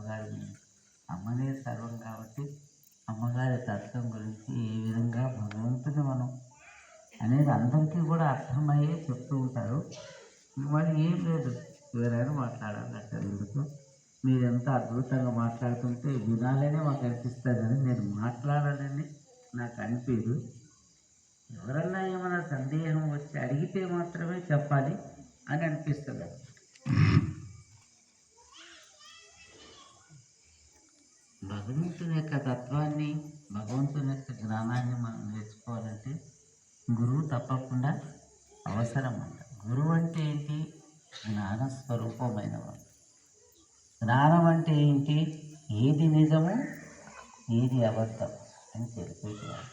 అమ్మగారిని, అమ్మనే సర్వం కాబట్టి అమ్మగారి తత్వం గురించి ఏ విధంగా భగవంతుని మనం అనేది అందరికీ కూడా అర్థమయ్యే చెప్తూ ఉంటారు. మరి ఏం లేదు, ఎవరైనా మాట్లాడాలి అక్కడ ఎందుకు, మీరు ఎంత అద్భుతంగా మాట్లాడుతుంటే వినాలనే మాకు అనిపిస్తుంది, కానీ నేను మాట్లాడాలని నాకు అనిపించదు. ఎవరన్నా ఏమైనా సందేహం వచ్చి అడిగితే మాత్రమే చెప్పాలి అని అనిపిస్తుంది. భగవంతుని యొక్క తత్వాన్ని, భగవంతుని యొక్క జ్ఞానాన్ని మనం నేర్చుకోవాలంటే గురువు తప్పకుండా అవసరం అంట. గురువు అంటే ఏంటి? జ్ఞానస్వరూపమైన వాడు. జ్ఞానం అంటే ఏంటి? ఏది నిజము, ఏది అబద్ధం అని తెలిపేవాడు.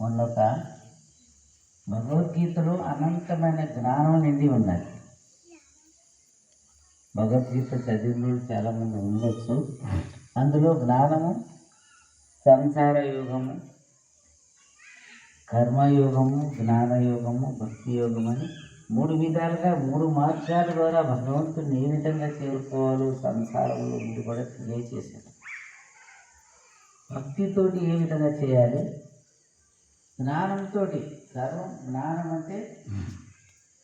మొన్నొక భగవద్గీతలో అనంతమైన జ్ఞానం నిండి ఉన్నది. భగవద్గీత చదివిన చాలామంది ఉండొచ్చు. అందులో జ్ఞానము, సంసార యోగము, కర్మయోగము, జ్ఞానయోగము, భక్తి యోగం అని 3 విధాలుగా 3 మార్గాల ద్వారా భగవంతుని ఏ విధంగా చేరుకోవాలో సంసారంలో ఉండి కూడా తెలియచేశారు. భక్తితోటి ఏ విధంగా చేయాలి, జ్ఞానంతో, సర్వం జ్ఞానం అంటే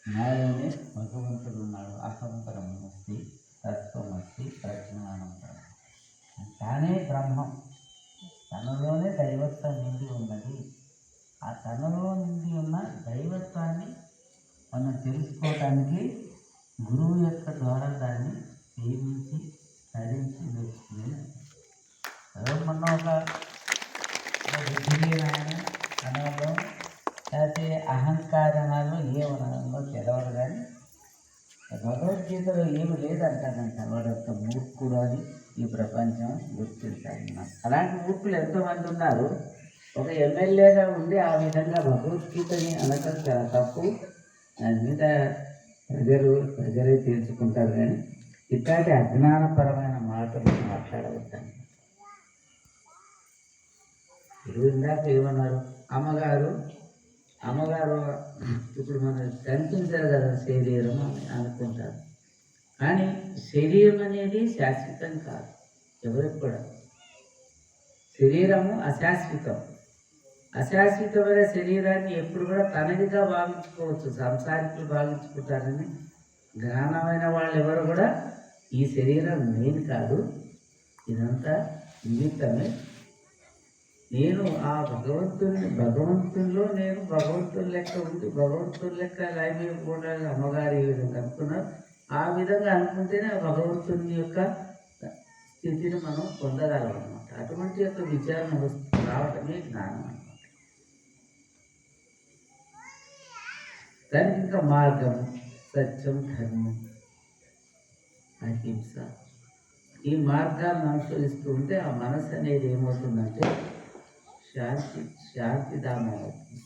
నాలోనే భగవంతుడు ఉన్నాడు, అహం బ్రహ్మస్తి తత్వమస్తి ప్రజ్ఞానం బ్రహ్మ, తానే బ్రహ్మం, తనలోనే దైవత్వం నిండి ఉన్నది. ఆ తనలో నిండి ఉన్న దైవత్వాన్ని మనం తెలుసుకోవటానికి గురువు యొక్క ద్వారా దాన్ని సేవించి ధరించి నేర్చుకునే మొన్న ఒక అనలో లేకపోతే అహంకారణాలు ఏమనలో తెలవదు, కానీ భగవద్గీతలో ఏమి లేదంటాడంట. వాడంత మూర్ఖుడు అని ఈ ప్రపంచం గుర్తించాలి. అలాంటి మూర్ఖులు ఎంతోమంది ఉన్నారు. ఒక ఎమ్మెల్యేగా ఉండి ఆ విధంగా భగవద్గీతని అనటం చాలా తప్పు. దాని మీద ప్రజలే తీర్చుకుంటారు, కానీ ఇట్లాంటి అజ్ఞానపరమైన మాటలు మాట్లాడవద్దని. ఇందాక ఏమన్నారు? అమ్మగారు ఇప్పుడు మనం కనిపించారు కదా శరీరం అని అనుకుంటారు, కానీ శరీరం అనేది శాశ్వతం కాదు. ఎవరికి కూడా శరీరము అశాశ్వతం. అశాశ్వతమైన శరీరాన్ని ఎప్పుడు కూడా తనదిగా భావించుకోవచ్చు. సంసారికులు భావించుకుంటారని, జ్ఞానమైన వాళ్ళు ఎవరు కూడా ఈ శరీరం నేను కాదు, ఇదంతా నిమిత్తమే, నేను ఆ భగవంతుల్లో నేను భగవంతుని లెక్క ఉండి భగవంతుని లెక్క లైవ్గా అమ్మగారు ఏ విధంగా అనుకున్నారు, ఆ విధంగా అనుకుంటేనే ఆ భగవంతుని యొక్క స్థితిని మనం పొందగలం అన్నమాట. అటువంటి యొక్క విచారణ రావటమే జ్ఞానం అన్నమాట. దానికి ఇంకా మార్గం, సత్యం, ధర్మం, అహింస, ఈ మార్గాలను అనుసరిస్తూ ఉంటే ఆ మనసు అనేది ఏమవుతుందంటే శాంతిధామం అవుతుంది.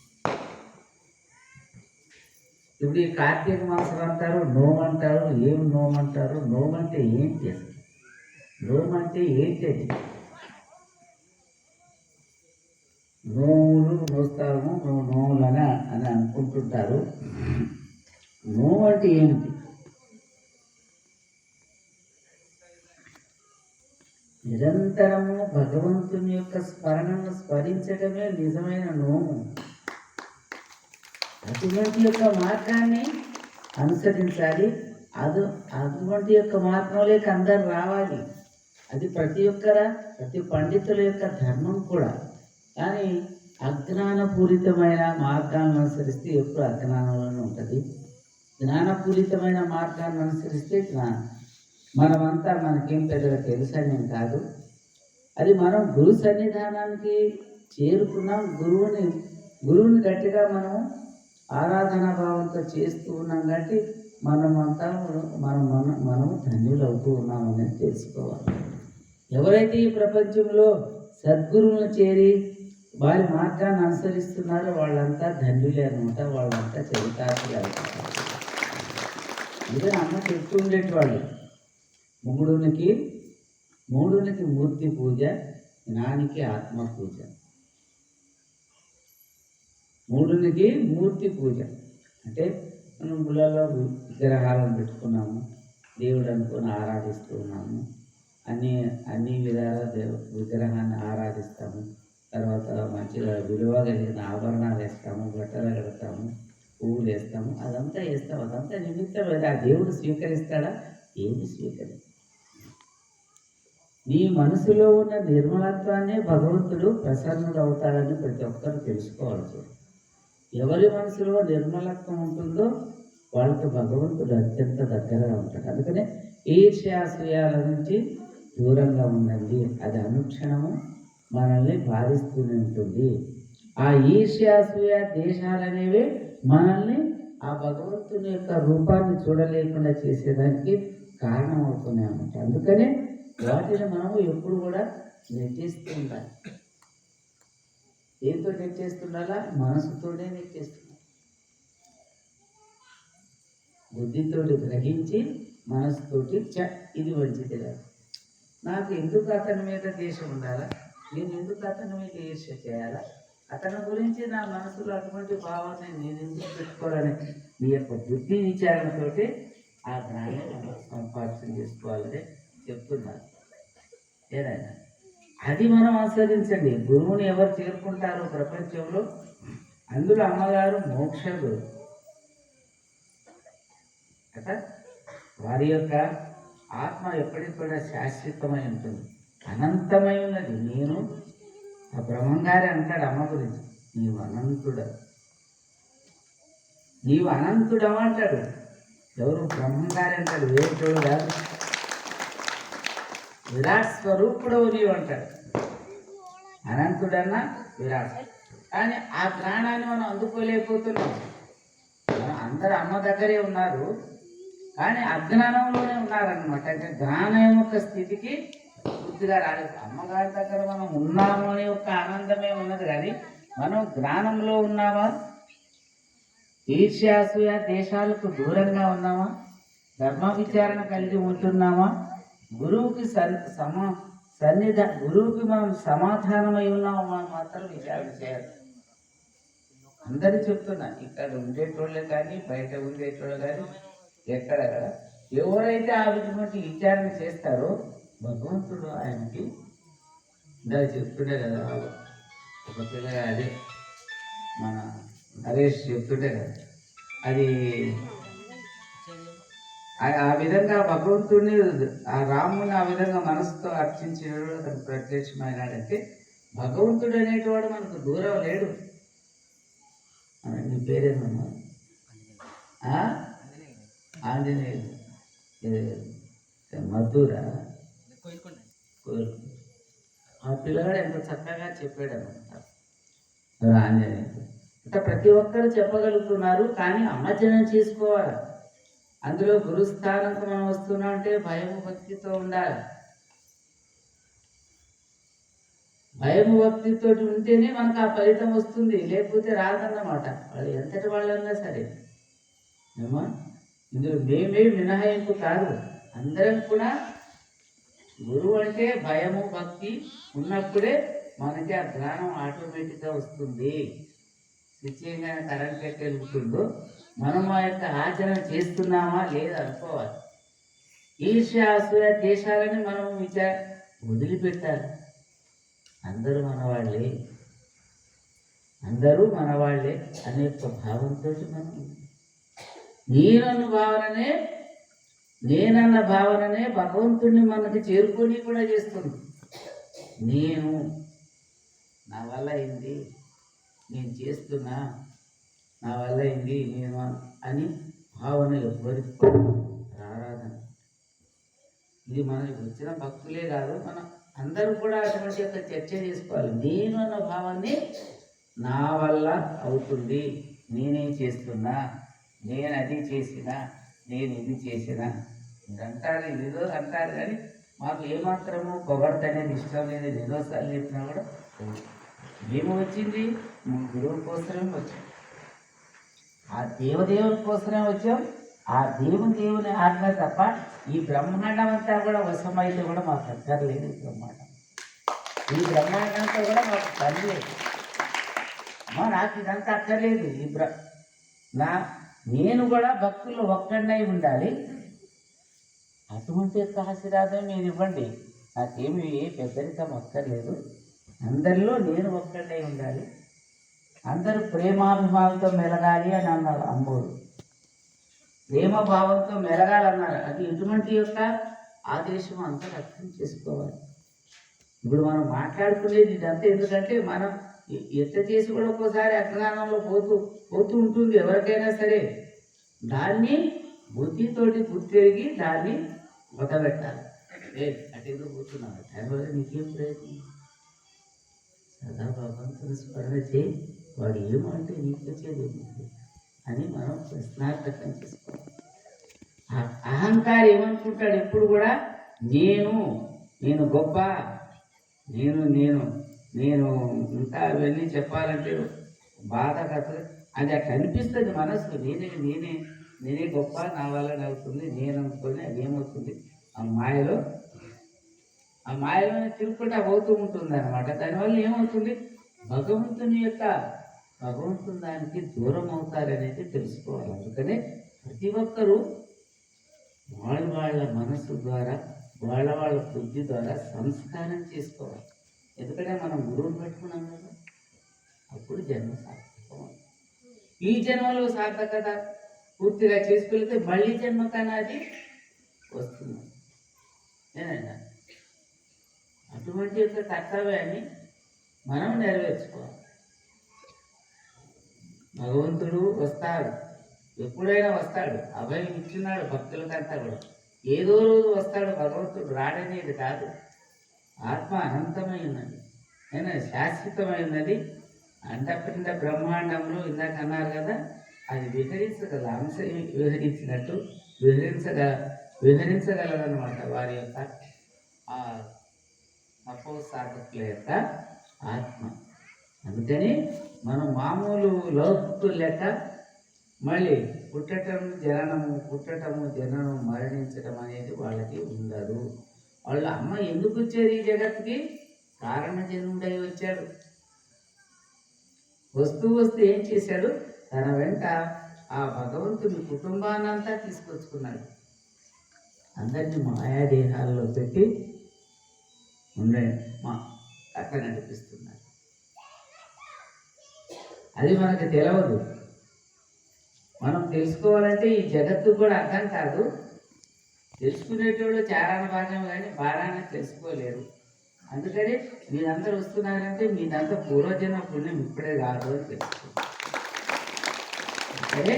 ఇప్పుడు ఈ కార్తీక మాసం అంటారు, నోము అంటారు. ఏం నోము అంటారు? నోము అంటే ఏంటి అసలు? నోము అంటే ఏంటది? నోములు నోస్తాము, నోములన అని అనుకుంటుంటారు. నోము అంటే ఏంటి? నిరంతరము భగవంతుని యొక్క స్మరణను స్మరించడమే నిజమైన నోము. అటువంటి యొక్క మార్గాన్ని అనుసరించాలి. అటువంటి యొక్క మార్గంలోకి అందరు రావాలి. అది ప్రతి పండితుల యొక్క ధర్మం కూడా. కానీ అజ్ఞానపూరితమైన మార్గాలను అనుసరిస్తే ఎప్పుడు అజ్ఞానంలోనే ఉంటుంది. జ్ఞానపూరితమైన మార్గాన్ని అనుసరిస్తే జ్ఞానం. మనమంతా మనకేం పెద్దగా తెలుసని కాదు, అది మనం గురు సన్నిధానానికి చేరుకున్నాం. గురువుని గట్టిగా మనం ఆరాధనా భావంతో చేస్తూ ఉన్నాం కాబట్టి మనము ధన్యులు అవుతూ ఉన్నామని తెలుసుకోవాలి. ఎవరైతే ఈ ప్రపంచంలో సద్గురువులను చేరి వారి మార్గాన్ని అనుసరిస్తున్నారో వాళ్ళంతా ధన్యులే అనమాట. వాళ్ళంతా చరితార్థులు అవుతారు. ఇదే అమ్మ చెప్తూ ఉండేటివాళ్ళు. మూడునికి మూర్తి పూజ, జ్ఞానికి ఆత్మ పూజ. మూడునికి మూర్తి పూజ అంటే మనం గుళ్ళలో విగ్రహాలను పెట్టుకున్నాము, దేవుడు అనుకుని ఆరాధిస్తూ ఉన్నాము. అన్ని అన్ని విధాల విగ్రహాన్ని ఆరాధిస్తాము. తర్వాత మంచిగా విలువ కలిగిన ఆభరణాలు వేస్తాము, బట్టలు కడతాము, పువ్వులు వేస్తాము, అదంతా వేస్తాము. అదంతా నిమిత్తం ఆ దేవుడు స్వీకరిస్తాడా? ఏమి స్వీకరిస్తాడు? నీ మనసులో ఉన్న నిర్మలత్వాన్ని భగవంతుడు ప్రసన్నుడు అవుతాడని ప్రతి ఒక్కరు తెలుసుకోవాలి. ఎవరి మనసులో నిర్మలత్వం ఉంటుందో వాళ్ళకి భగవంతుడు అత్యంత దగ్గరగా ఉంటాడు. అందుకనే ఈర్ష్యాసూయాల నుంచి దూరంగా ఉండండి. అది అనుక్షణము మనల్ని బాధిస్తూనే ఉంటుంది. ఆ ఈర్ష్యాసూయ దేశాలనేవి మనల్ని ఆ భగవంతుని యొక్క రూపాన్ని చూడలేకుండా చేసేదానికి కారణమవుతూనే ఉంటాయి. అందుకనే వాటిని మనము ఎప్పుడు కూడా నెట్టేస్తూ ఉండాలి. ఏంతో నెట్టేస్తుండాలా? మనసుతోనే నెట్టేస్తున్నాం. బుద్ధితోటి గ్రహించి మనసుతోటి ఇది మంచిది కాదు, నాకు ఎందుకు అతని మీద ద్వేషం ఉండాలా, నేను ఎందుకు అతని మీద ఈర్ష్య చేయాలా, అతని గురించి నా మనసులో అటువంటి భావాన్ని నేను ఎందుకు పెట్టుకోవాలని మీ యొక్క బుద్ధి విచారణతోటి ఆ జ్ఞానాన్ని సంపాదన చేసుకోవాలని చెప్తున్నారు. ఏదైనా అది మనం ఆస్వాదించండి. గురువుని ఎవరు చేరుకుంటారో ప్రపంచంలో అందులో అమ్మగారు మోక్ష గురువు కదా. వారి యొక్క ఆత్మ ఎప్పటికి కూడా శాశ్వతమై ఉంటుంది, అనంతమై ఉన్నది. నేను ఆ బ్రహ్మంగారి అంటాడు అమ్మ గురించి, నీవు అనంతుడ, నీవు అనంతుడమా అంటాడు. ఎవరు? బ్రహ్మంగారి అంటాడు, వేరుతోడు కాదు. విరాట్ స్వరూపుడవు నీవు అంటాడు. అనంతుడన్నా విరాట్. కానీ ఆ జ్ఞానాన్ని మనం అందుకోలేకపోతున్నాం. అందరూ అమ్మ దగ్గరే ఉన్నారు, కానీ అజ్ఞానంలోనే ఉన్నారనమాట. అంటే జ్ఞానం యొక్క స్థితికి పూర్తిగా రాలేదు. అమ్మగారి దగ్గర మనం ఉన్నాము అనే ఒక ఆనందమే ఉన్నది, కానీ మనం జ్ఞానంలో ఉన్నామా? ఈర్ష్యాసూయ దేశాలకు దూరంగా ఉన్నామా? ధర్మ విచారణ కలిగి ఉంటున్నామా? గురువుకి గురువుకి మనం సమాధానమై ఉన్నామా? మనం మాత్రం విచారణ చేయాలి. అందరూ చెప్తున్నా, ఇక్కడ ఉండేటోళ్ళే కానీ బయట ఉండేటోళ్ళు కానీ ఎక్కడ ఎవరైతే ఆ విధమైన విచారణ చేస్తారో భగవంతుడు ఆయనకి ఇందా చెప్తుండే కదా, ఒక పిల్లగా అదే మన నరేష్ చెప్తుండే కదా, అది ఆ విధంగా భగవంతుడిని ఆ రాముని ఆ విధంగా మనసుతో అర్చించేవాడు, అతను ప్రత్యక్షమైనాడంటే భగవంతుడు అనేటివాడు మనకు దూరం లేడు. నీ పేరేమన్నా? ఆంజనేయుడు, మధురా, ఆ పిల్లగాడు ఎంత చక్కగా చెప్పాడు అనమాట ఆంజనేయుడు. అంటే ప్రతి ఒక్కరు చెప్పగలుగుతున్నారు, కానీ అమర్జనం చేసుకోవాలి. అందులో గురుస్థానంకు మనం వస్తున్నాం అంటే భయము భక్తితో ఉండాలి. భయము భక్తితో ఉంటేనే మనకు ఆ ఫలితం వస్తుంది, లేకపోతే రాదన్నమాట. వాళ్ళు ఎంతటి వాళ్ళన్నా సరే ఏమో ఇందులో మేమే మినహాయింపు కాదు. అందరం కూడా గురువు అంటే భయము భక్తి ఉన్నప్పుడే మనకి ఆ జ్ఞానం ఆటోమేటిక్గా వస్తుంది. నిశ్చయంగా కరెంట్ ఎట్లా వెళ్తుందో మనం ఆ యొక్క ఆచరణ చేస్తున్నామా లేదా అనుకోవాలి. ఈర్ష్య అసూయ దేశాలని మనం వదిలిపెట్టాలి. అందరూ మనవాళ్ళే, అందరూ మనవాళ్ళే అనే యొక్క భావంతో మనం నేనన్న భావననే భగవంతుడిని మనకి చేరుకొని కూడా చేస్తుంది. నేను నా వల్ల అయింది, నేను చేస్తున్నా, నా వల్ల అయింది నేను అని భావన ఎవ్వరికి రారాధన. ఇది మనకి వచ్చిన భక్తులే కాదు, మనం అందరూ కూడా అటువంటి యొక్క చర్చ చేసుకోవాలి. నేను అన్న భావాన్ని నా వల్ల అవుతుంది, నేనే చేస్తున్నా, నేను అది చేసినా, నేను ఇది చేసినా అంటారు. ఇదిదో అంటారు, కానీ మాకు ఏమాత్రము పొగడత అనేది ఇష్టం లేదు. ఎన్నోసార్లు చెప్పినా కూడా మేము వచ్చింది గురువు కోసమే వచ్చాం, ఆ దేవదేవుని కోసమే వచ్చాం. ఆ దేవుని ఆజ్ఞ తప్ప ఈ బ్రహ్మాండం అంతా కూడా వశమైతే కూడా మాకు అక్కర్లేదు. ఈ బ్రహ్మాండంతో కూడా మాకు పని లేదు. నాకు ఇదంతా అక్కర్లేదు. నేను కూడా భక్తుల్లో ఒక్కడై ఉండాలి. అటువంటి యొక్క ఆశీర్వాదం మీరు ఇవ్వండి. నాకేమి పెద్దరికం అక్కర్లేదు. అందరిలో నేను ఒక్కడే ఉండాలి, అందరూ ప్రేమాభిమానంతో మెలగాలి అని అన్నారు అమ్మోరు. ప్రేమ భావంతో మెలగాలన్నారు. అది ఎటువంటి యొక్క ఆదేశం అంతా అర్థం చేసుకోవాలి. ఇప్పుడు మనం మాట్లాడుకునేది ఇదంతా ఎందుకంటే మనం ఎంత చేసి కూడా ఒక్కోసారి అజ్ఞానంలో పోతూ ఉంటుంది ఎవరికైనా సరే. దాన్ని బుద్ధితోటి గుర్తెరిగి దాన్ని మొదలుపెట్టాలి. అటు ఎందుకు కూర్చున్నావు, దానివల్ల నీకేం ప్రయత్నం? సదా భగవంతుని స్మరణ చేయి, వాడు ఏమంటే నీకు వచ్చేది అని మనం ప్రశ్నార్థకం చేసుకోవాలి. అహంకారం ఏమనుకుంటాడు ఎప్పుడు కూడా, నేను గొప్ప, నేను ఇంకా అవన్నీ చెప్పాలంటే బాధ కథ అది అట్లా అనిపిస్తుంది మనసు. నేనే గొప్ప, నా వల్ల అవుతుంది, నేను అనుకుని అది ఏమవుతుంది ఆ మాయలోనే తిరుగుకుంటా పోతూ ఉంటుంది అనమాట. దానివల్ల ఏమవుతుంది, భగవంతుని దానికి దూరం అవుతారనేది తెలుసుకోవాలి. అందుకనే ప్రతి ఒక్కరూ వాళ్ళ మనసు ద్వారా వాళ్ళ బుద్ధి ద్వారా సంస్కారం చేసుకోవాలి. ఎందుకంటే మనం గురువుని పెట్టుకున్నాం కదా, అప్పుడు జన్మ సార్థకం. ఈ జన్మలో సార్థకత పూర్తిగా చేసుకెళ్తే మళ్ళీ జన్మ కన్నా అది వస్తుంది. నేనండి అటువంటి యొక్క కర్తవ్యాన్ని మనం నెరవేర్చుకోవాలి. భగవంతుడు వస్తాడు, ఎప్పుడైనా వస్తాడు. అభయం ఇచ్చినాడు భక్తులకంతా కూడా. ఏదో రోజు వస్తాడు భగవంతుడు, రాడనేది కాదు. ఆత్మ అనంతమై ఉన్నది, శాశ్వతమైనది. అంతపిండ బ్రహ్మాండంలో ఇందాక అన్నారు కదా, అది విహరించగల అంశం విహరించినట్టు విహరించగలదన్నమాట వారి యొక్క ఆ తపోసాధకుల యొక్క ఆత్మ. అందుకని మనం మామూలు లౌకికులు లెక్క మళ్ళీ పుట్టటము జననం మరణించడం అనేది వాళ్ళకి ఉండదు. వాళ్ళ అమ్మ ఎందుకు వచ్చారు ఈ జగత్తుకి? కారణ జన్ముడై వచ్చాడు. వస్తూ ఏం చేశాడు, తన వెంట ఆ భగవంతుని కుటుంబాన్నంతా తీసుకొచ్చుకున్నాడు. అందరినీ మాయాదేహాల్లో పెట్టి అట్లా నడిపిస్తున్నాడు. అది మనకు తెలియదు. మనం తెలుసుకోవాలంటే ఈ జగత్తు కూడా అర్థం కాదు. తెలుసుకునేటోళ్ళు చారాన భాగం కానీ బాగానే తెలుసుకోలేరు. అందుకని మీరందరూ వస్తున్నారంటే మీదంతా పూర్వజన్మ పుణ్యం ఇప్పుడే కాదు అని తెలుసుకో. సరే,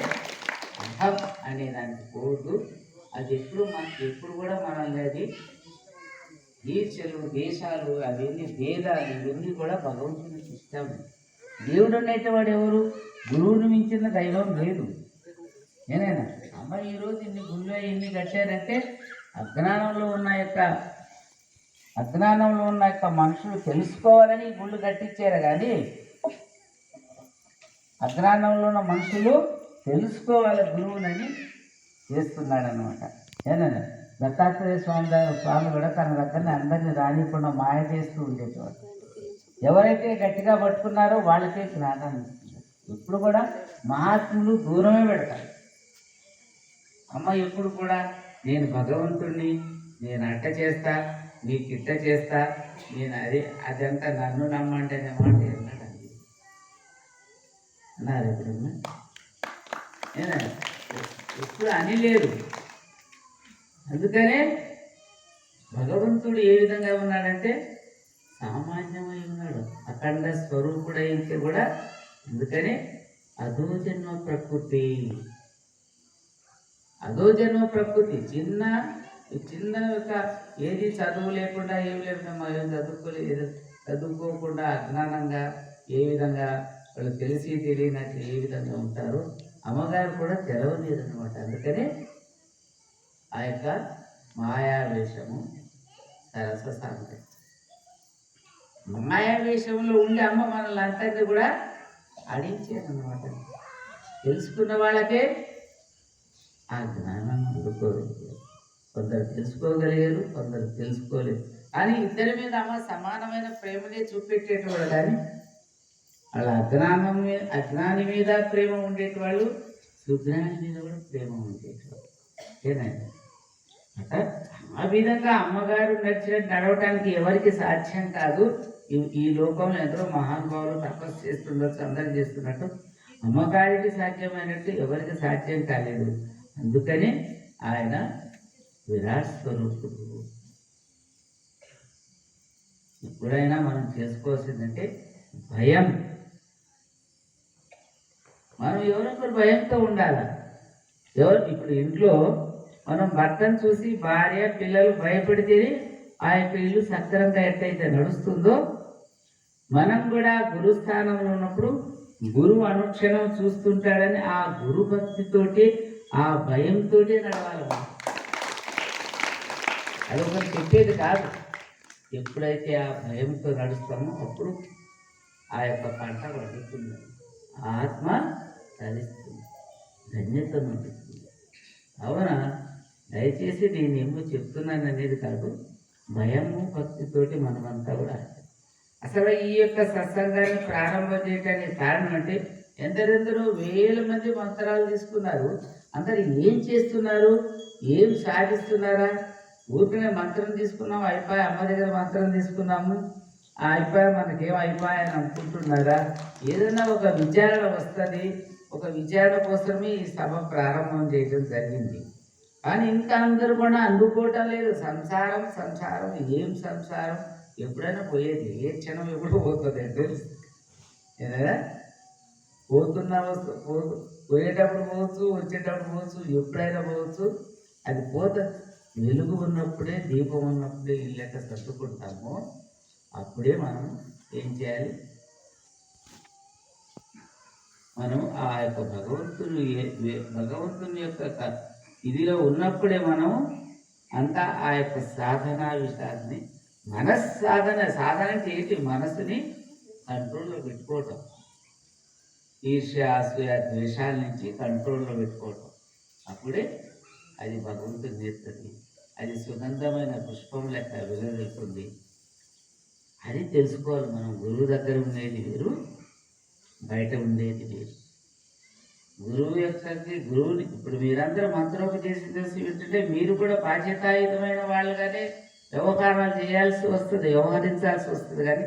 అహం అనే దానికి పోదు. అది ఎప్పుడు కూడా మనల్ని అది ఈర్చలు, దేశాలు, అవన్నీ భేదాలు, ఇవన్నీ కూడా భగవంతుని ఇష్టం. దేవుడు అనేటవాడు ఎవరు? గురువుని మించిన దైవం లేదు. నేనైనా అమ్మ ఈరోజు ఇన్ని గుళ్ళు ఇన్ని కట్టారంటే అజ్ఞానంలో ఉన్న యొక్క మనుషులు తెలుసుకోవాలని గుళ్ళు కట్టించారు. కానీ అజ్ఞానంలో ఉన్న మనుషులు తెలుసుకోవాలి గురువునని చేస్తున్నాడు అనమాట. ఏనన్నా దత్తాత్రేయ స్వామి కూడా తన దగ్గరని అందరినీ రానికుండా మాయ చేస్తూ ఉండేటవాడు. ఎవరైతే గట్టిగా పట్టుకున్నారో వాళ్ళకే జ్ఞానాన్ని ఇస్తున్నారు. ఎప్పుడు కూడా మహాత్ములు దూరమే పెడతారు. అమ్మ ఎప్పుడు కూడా నేను భగవంతుడిని, నేను అట్ట చేస్తా, నీకు ఇట్ట చేస్తా, నేను అదంతా నన్ను నమ్మంటే మాట అన్నారు ఎప్పుడన్నా? ఎప్పుడు అని లేదు. అందుకనే భగవంతుడు ఏ విధంగా ఉన్నాడంటే సామాన్యమై ఉన్నాడు, అఖండ స్వరూపుడైతే కూడా. అందుకనే అధో జన్మ ప్రకృతి చిన్న ఒక ఏది చదువు లేకుండా ఏమి లేకుండా చదువుకోకుండా అజ్ఞానంగా ఏ విధంగా వాళ్ళు తెలియనట్టు ఏ విధంగా ఉంటారో అమ్మగారు కూడా తెలవలేదన్నమాట. అందుకనే ఆ యొక్క మాయావేషము సరస సాంగత్యం. మాయావేషంలో ఉండే అమ్మ మనల్ని అంతటి కూడా ఆడించేదన్నమాట. తెలుసుకున్న వాళ్ళకే ఆ జ్ఞానం అందుకోగలిగారు. కొందరు తెలుసుకోగలిగారు, కొందరు తెలుసుకోలేరు. కానీ ఇద్దరి మీద అమ్మ సమానమైన ప్రేమనే చూపెట్టేటవాడు. కానీ వాళ్ళ అజ్ఞాని మీద ప్రేమ ఉండేటవాళ్ళు, సుజ్ఞాని మీద కూడా ప్రేమ ఉండేటవాళ్ళు. ఏనండి అట ఆ విధంగా అమ్మగారు నడిచినట్టు నడవటానికి ఎవరికి సాధ్యం కాదు. ఈ లోకంలో ఎందరో మహానుభావులు తపస్సు చేస్తుండొచ్చు, అందరూ చేస్తున్నట్టు అమ్మగారికి సాధ్యమైనట్టు ఎవరికి సాధ్యం కాలేదు. అందుకని ఆయన విరాట్ స్వరూపుడు. ఎప్పుడైనా మనం చేసుకోవాల్సిందంటే భయం. మనం ఎవరొకరు భయంతో ఉండాలి. ఇప్పుడు ఇంట్లో మనం భర్తను చూసి భార్య పిల్లలు భయపడితేనే ఆ యొక్క ఇల్లు సక్రంగా ఎట్టయితే నడుస్తుందో, మనం కూడా గురుస్థానంలో ఉన్నప్పుడు గురువు అనుక్షణం చూస్తుంటాడని ఆ గురు భక్తితోటి ఆ భయంతో నడవాలి. అది ఒకటి చెప్పేది కాదు. ఎప్పుడైతే ఆ భయంతో నడుస్తామో అప్పుడు ఆ యొక్క పంట పండుతుంది, ఆత్మ తరిస్తుంది, ధన్యత నడుస్తుంది. అవునా? దయచేసి నేను ఏమో చెప్తున్నాను అనేది కాదు, భయము భక్తితోటి మనమంతా కూడా. అసలు ఈ యొక్క సత్సంగాన్ని ప్రారంభం చేయడానికి కారణం అంటే ఎందరెందరో వేల మంది మంత్రాలు తీసుకున్నారు. అందరు ఏం చేస్తున్నారు, ఏం సాధిస్తున్నారా? ఊరికనే మంత్రం తీసుకున్నాము అయిపోయి, అమ్మ దగ్గర మంత్రం తీసుకున్నాము అయిపోయి, మనకేం అయిపోయాయని అనుకుంటున్నారా? ఏదైనా ఒక విచారణ వస్తుంది, ఒక విచారణ కోసమే ఈ సభ ప్రారంభం చేయడం జరిగింది. కానీ ఇంకా అందరూ కూడా అందుకోవటం లేదు. సంసారం సంసారం, ఏం సంసారం? ఎప్పుడైనా పోయేది, ఏ క్షణం ఎప్పుడు పోతుంది అంటే ఏదైనా పోయేటప్పుడు పోవచ్చు, వచ్చేటప్పుడు పోవచ్చు, ఎప్పుడైనా పోవచ్చు. అది పోతుంది. వెలుగు ఉన్నప్పుడే, దీపం ఉన్నప్పుడే ఇల్లు ఎట్లా సర్దుకుంటామో అప్పుడే మనం ఏం చేయాలి? మనం ఆ యొక్క భగవంతుని యొక్క ఇదిలో ఉన్నప్పుడే మనం అంతా ఆ యొక్క సాధనా విషయాన్ని, సాధన అంటే ఏంటి? మనసుని కంట్రోల్లో పెట్టుకోవటం, ఈర్ష్య అసూయ ద్వేషాల నుంచి కంట్రోల్లో పెట్టుకోవటం. అప్పుడే అది భగవంతుని నేర్చుతుంది. అది సుగంధమైన పుష్పం లెక్క వెలువడుతుంది. అది తెలుసుకోవాలి మనం. గురువు దగ్గర ఉండేది వేరు, బయట ఉండేది వేరు. గురువు గురువుని ఇప్పుడు మీరందరూ మంత్రోపదేశం చేసి వింటుంటే మీరు కూడా బాధ్యతాయుతమైన వాళ్ళుగానే వ్యవహారాలు చేయాల్సి వస్తుంది, వ్యవహరించాల్సి వస్తుంది. కానీ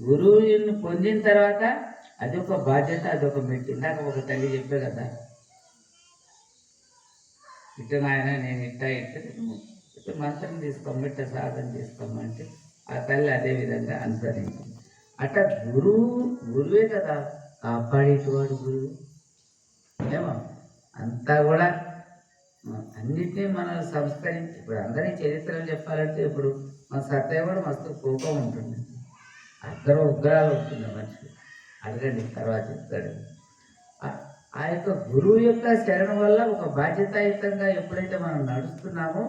గురువుని పొందిన తర్వాత అది ఒక బాధ్యత, అది ఒక మెట్టు. ఇందాక ఒక తల్లి చెప్పే కదా, ఇట్లా నాయన నేను ఇట్లా మంత్రం తీసుకోమ్మ, ఇట్లా సాధన తీసుకోమంటే ఆ తల్లి అదే విధంగా అనుసరించింది. అట్లా గురువే కదా కాపాడేటివాడు గురువు. ఏమో అంతా కూడా అన్నిటినీ మనం సంస్కరించి, ఇప్పుడు అందరి చరిత్రలు చెప్పాలంటే ఇప్పుడు మన సత్య కూడా మస్తు కోపం ఉంటుంది, అందరూ ఉగ్రాలు ఉంటుంది మనిషి. అడగండి, తర్వాత చెప్తాడు. ఆ యొక్క గురువు యొక్క శరణ వల్ల ఒక బాధ్యతాయుతంగా ఎప్పుడైతే మనం నడుస్తున్నామో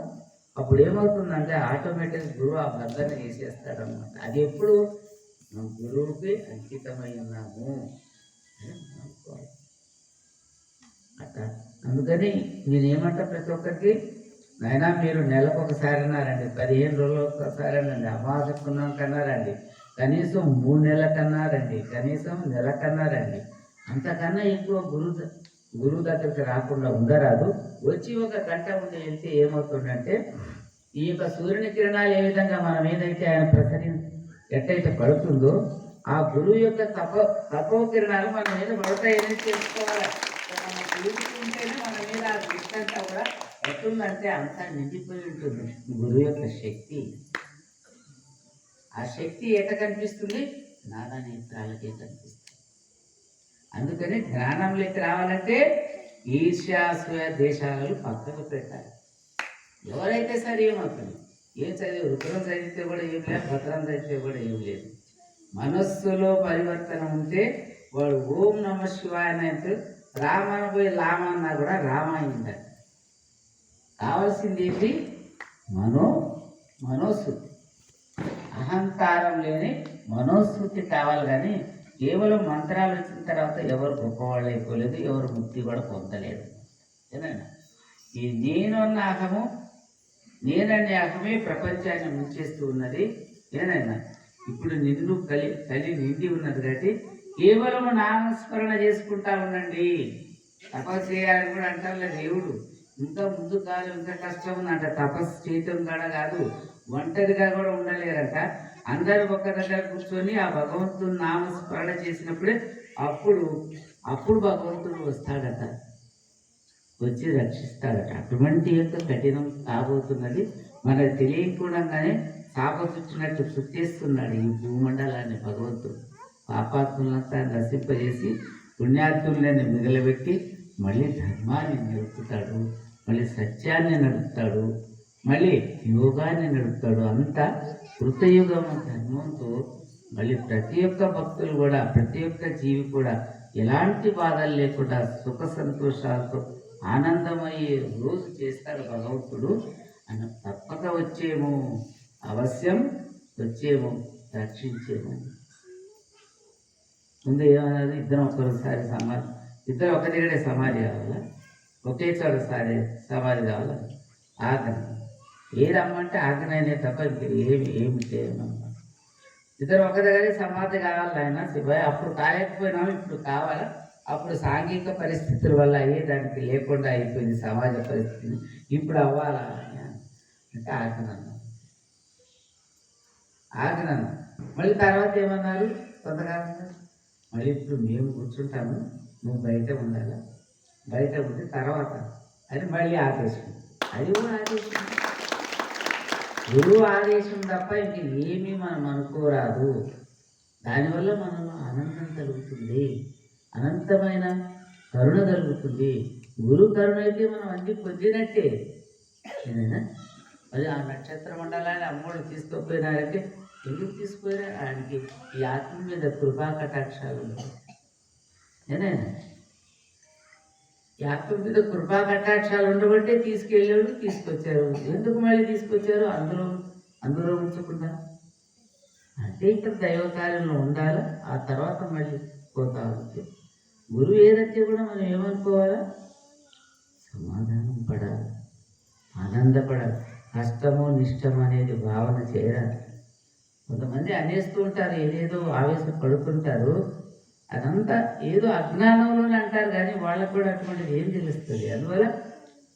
అప్పుడు ఏమవుతుందంటే ఆటోమేటిక్ గురువు ఆ బంధాన్ని వేసేస్తాడన్నమాట. అది ఎప్పుడు మనం గురువుకి అంకితమై ఉన్నాము అనుకోవాలి. అట్లా అందుకని నేనేమంటా ప్రతి ఒక్కరికి, నాయనా మీరు నెలకు ఒకసారి అన్నారండి, 15 రోజులకు ఒకసారి అనండి, అమావాస్యకున్నాం కన్నా రండి, కనీసం 3 నెలల కన్నా రండి, కనీసం నెల కన్నా రండి. అంతకన్నా ఎక్కువ గురువు దగ్గరికి రాకుండా ఉండరాదు. వచ్చి 1 గంట ఉండి వెళ్తే ఏమవుతుందంటే ఈ యొక్క సూర్యుని కిరణాలు ఏ విధంగా మనం ఏదైతే ఆయన ఎట్టయితే పడుతుందో ఆ గురువు యొక్క తపో కిరణాలు మన మీద పడతాయని తెలుసుకోవాలి. మనం తీసుకుంటేనే మన మీద ఆ దృష్టంతా కూడా ఎట్టుందంటే అంతా నిండిపోయి ఉంటుంది గురువు యొక్క శక్తి. ఆ శక్తి ఎట కనిపిస్తుంది? నానా నేత్రాలకే కనిపిస్తుంది. అందుకని జ్ఞానంలోకి రావాలంటే ఈర్ష్యాసూయ దేశాలను పక్కకు పెట్టాలి. ఎవరైతే సరే ఏమవుతుంది, ఏం చదివి రుద్రం చదివితే కూడా ఏం లేదు, భద్రం చదివితే కూడా ఏం లేదు. మనస్సులో పరివర్తన ఉంటే వాడు ఓం నమ శివాయ అంటే రామన పోయి లామ అన్నా కూడా రామ అయిందండి. కావాల్సింది ఏంటి? మనోశృతి. అహంకారం లేని మనోశృతి కావాలి. కానీ కేవలం మంత్రాలు వచ్చిన తర్వాత ఎవరు గొప్పవాళ్ళు అయిపోలేదు, ఎవరు ముక్తి కూడా పొందలేదు. ఏనైనా ఈ నేనన్న అహము, నేననే అహమే ప్రపంచాన్ని ముంచేస్తూ ఉన్నది. ఏనైనా ఇప్పుడు నిన్ను కలి నిండి ఉన్నది కాబట్టి కేవలం నామస్మరణ చేసుకుంటా ఉండండి. తపస్సు చేయాలని కూడా అంటారులే దేవుడు. ఇంకా ముందు కాలం ఇంకా కష్టం ఉందంట. తపస్సు చేయటం కూడా కాదు, ఒంటరిగా కూడా ఉండలేరంట. అందరూ ఒక దగ్గర కూర్చొని ఆ భగవంతుని నామస్మరణ చేసినప్పుడే అప్పుడు భగవంతుడు వస్తాడట, వచ్చి రక్షిస్తాడట. అటువంటి యొక్క కఠినం కాబోతున్నది. మనకు తెలియకుండానే చాప చుట్టినట్టు చుట్టేస్తున్నాడు ఈ భూమండలాన్ని భగవంతుడు. పాపాత్ములంతా నశింపజేసి పుణ్యాత్ములని మిగలబెట్టి మళ్ళీ ధర్మాన్ని నడుపుతాడు, మళ్ళీ సత్యాన్ని నడుపుతాడు, మళ్ళీ యోగాన్ని నడుపుతాడు. అంతా కృతయుగం ధర్మంతో మళ్ళీ ప్రతి ఒక్క భక్తులు కూడా, ప్రతి ఒక్క జీవి కూడా ఎలాంటి బాధలు లేకుండా సుఖ సంతోషాలతో ఆనందమయ్యే రోజు చేస్తాడు భగవంతుడు. అని తప్పక వచ్చేమో, అవశ్యం వచ్చేమో, రక్షించేమో. ముందు ఏమన్నది, ఇద్దరం ఒక్కసారి సమాధి, ఇద్దరు ఒక దగ్గరే సమాధి కావాలా, ఒకే చోట సమాధి కావాలా? ఆజ్ఞ ఏ రమ్మంటే ఆజ్ఞనే తప్ప ఇంక ఏమి చేయమన్నమాట. ఇద్దరు ఒక దగ్గరే సమాధి కావాలి ఆయన శివయ్య. అప్పుడు కాలేకపోయినాము, ఇప్పుడు కావాలా? అప్పుడు సాంఘిక పరిస్థితుల వల్ల అయ్యేదానికి లేకుండా అయిపోయింది సమాజ పరిస్థితి, ఇప్పుడు అవ్వాలా అంటే ఆజ్ఞను. మళ్ళీ తర్వాత ఏమన్నారు, కొంతకాలంగా మళ్ళీ ఇప్పుడు మేము కూర్చుంటాము, నువ్వు బయట ఉండాలి, బయట ఉంటే తర్వాత అని మళ్ళీ ఆదేశం. అది కూడా ఆదేశం, గురువు ఆదేశం తప్ప ఇంక ఏమీ మనం అనుకోరాదు. దానివల్ల మనలో ఆనందం కలుగుతుంది, అనంతమైన కరుణ కలుగుతుంది. గురు కరుణ అయితే మనం అన్ని పొందినట్టే. ఏదైనా అది ఆ నక్షత్ర మండలాన్ని అమ్మోడు తీసుకుపోయినారంటే ఎందుకు తీసుకుపోయినా, ఆయనకి ఈ ఆత్మ మీద కృపా కటాక్షాలు ఉన్నాయి. ఏదైనా ఈ ఆత్మ మీద కృపా కటాక్షాలు ఉండబట్టే తీసుకెళ్ళాడు, తీసుకొచ్చారు. ఎందుకు మళ్ళీ తీసుకొచ్చారు? అందులో ఉంచకుండా అంటే ఇక్కడ దైవ కార్యంలో ఉండాలా, ఆ తర్వాత మళ్ళీ పోతా ఉంది. గురువు ఏదంటే కూడా మనం ఏమనుకోవాలా, సమాధానం పడాలి, ఆనందపడాలి. కష్టము నిష్టం అనేది భావన చేయరాదు. కొంతమంది అనేస్తూ ఉంటారు, ఏదేదో ఆవేశపడుతుంటారు. అదంతా ఏదో అజ్ఞానంలోనే అంటారు, కానీ వాళ్ళకు కూడా అటువంటిది ఏం తెలుస్తుంది. అందువల్ల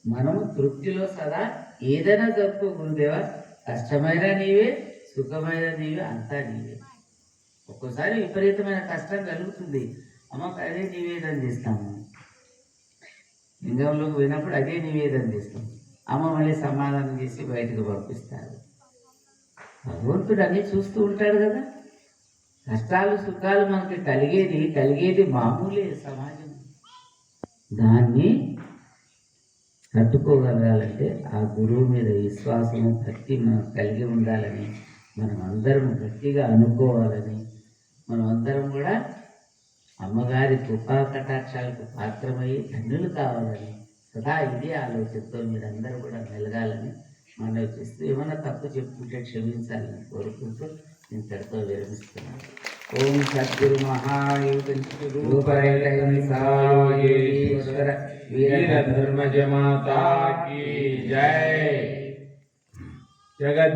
మనము తృప్తిలో సదా ఏదైనా జరుపు గురుదేవా, కష్టమైన నీవే, సుఖమైన నీవే, అంతా నీవే. ఒక్కోసారి విపరీతమైన కష్టం కలుగుతుంది, అమ్మకు అదే నివేదన చేస్తాము. లింగంలోకి పోయినప్పుడు అదే నివేదన చేస్తాము. అమ్మ మళ్ళీ సమాధానం చేసి బయటకు పంపిస్తారు. భగవంతుడు అన్నీ చూస్తూ ఉంటాడు కదా. కష్టాలు సుఖాలు మనకి కలిగేది మామూలే సమాజం. దాన్ని తట్టుకోగలగాలంటే ఆ గురువు మీద విశ్వాసము, భక్తి మనం కలిగి ఉండాలని, మనం అందరం గట్టిగా అనుకోవాలని, మనం అందరం కూడా అమ్మగారి కృపా కటాక్షాలకు పాత్రమయ్యి ధన్యులు కావాలని సదా ఇదే ఆలోచనతో మీరందరూ కూడా మెలగాలని మనవి చేస్తూ, ఏమన్నా తప్పు చెప్పుకుంటే క్షమించాలని కోరుకుంటూ ఇంతటితో విరమిస్తున్నాను. ఓం సద్గురు మహాయోగేశ్వర వీర ధర్మజమాతా కీ జై. జగత్